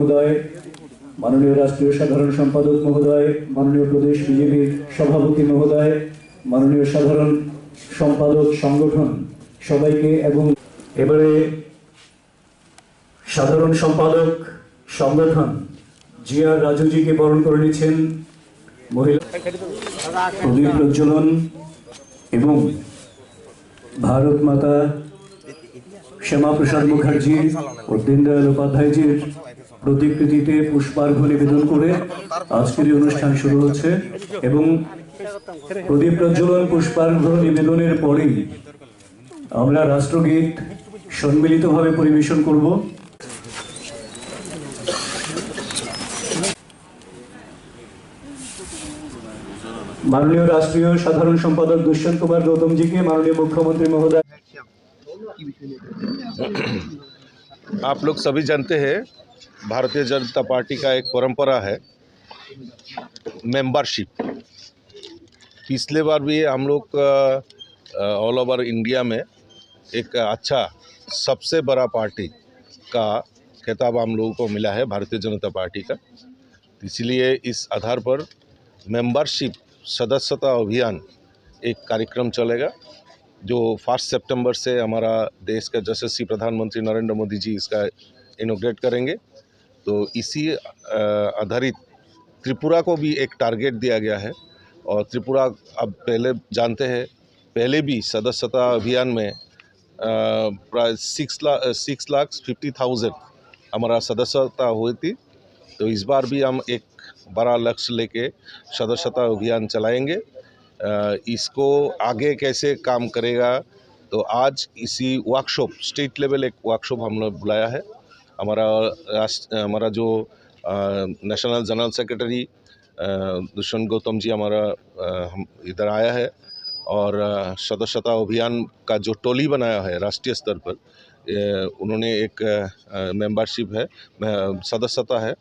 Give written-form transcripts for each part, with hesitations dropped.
महोदय, माननीय राष्ट्रीय साधारण सम्पादक महोदय, माननीय प्रदेश बीजेपी सभापति महोदय, माननीय साधारण सम्पादक संगठन सबाइके एवं एबारे साधारण सम्पादक संगठन जिया राजू जी के बरण करे निच्छेन महिला प्रदीप प्रज्वलन एवं भारत माता श्यामा प्रसाद मुखार्जी और दीनदयाल उपाध्याय जी प्रतिकृतिते पुष्पार्घ्य निवेदन करे आजकेर अनुष्ठान शुरू होच्छे एवं प्रदीप प्रज्वलन पुष्पार्घ्य निवेदनेर परेई आमरा राष्ट्रगीत सम्मिलितभावे परिवेशन करब। माननीय राष्ट्रीय साधारण सम्पादक दुष्यंत कुमार गौतम जी के माननीय मुख्यमंत्री महोदय। आप लोग सभी जानते हैं भारतीय जनता पार्टी का एक परंपरा है मेंबरशिप। पिछले बार भी हम लोग ऑल ओवर इंडिया में एक अच्छा सबसे बड़ा पार्टी का खिताब हम लोगों को मिला है भारतीय जनता पार्टी का। इसलिए इस आधार पर मेंबरशिप सदस्यता अभियान एक कार्यक्रम चलेगा जो 1 सितंबर से हमारा देश के यशस्वी प्रधानमंत्री नरेंद्र मोदी जी इसका इनॉग्रेट करेंगे। तो इसी आधारित त्रिपुरा को भी एक टारगेट दिया गया है और त्रिपुरा अब पहले जानते हैं पहले भी सदस्यता अभियान में प्राय 6,50,000 हमारा सदस्यता हुई थी। तो इस बार भी हम एक बड़ा लक्ष्य लेके सदस्यता अभियान चलाएंगे। इसको आगे कैसे काम करेगा तो आज इसी वर्कशॉप स्टेट लेवल एक वर्कशॉप हम लोग बुलाया है। हमारा जो national general secretary Dushyant Gautam ji हमारा हम इधर आया है और सदस्यता अभियान का जो टोली बनाया है राष्ट्रीय स्तर पर उन्होंने एक मेंबरशिप है सदस्यता है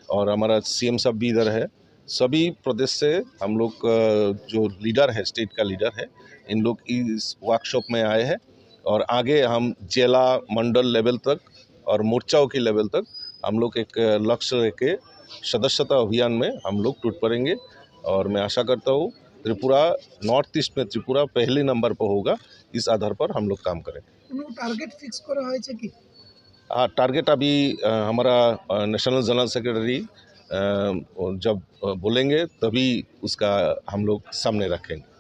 और हमारा सीएम साहब भी इधर है। सभी प्रदेश से हम लोग जो लीडर है स्टेट का लीडर है इन लोग इस वर्कशॉप में आए हैं और आगे हम जिला मंडल लेवल तक और मोर्चाओं के लेवल तक हम लोग एक लक्ष्य लेके सदस्यता अभियान में हम लोग टूट पड़ेंगे। और मैं आशा करता हूँ त्रिपुरा नॉर्थ ईस्ट में त्रिपुरा पहले नंबर पर होगा। इस आधार पर हम लोग काम करेंगे। टारगेट फिक्स करा है कि हाँ टारगेट अभी हमारा नेशनल जनरल सेक्रेटरी जब बोलेंगे तभी उसका हम लोग सामने रखेंगे।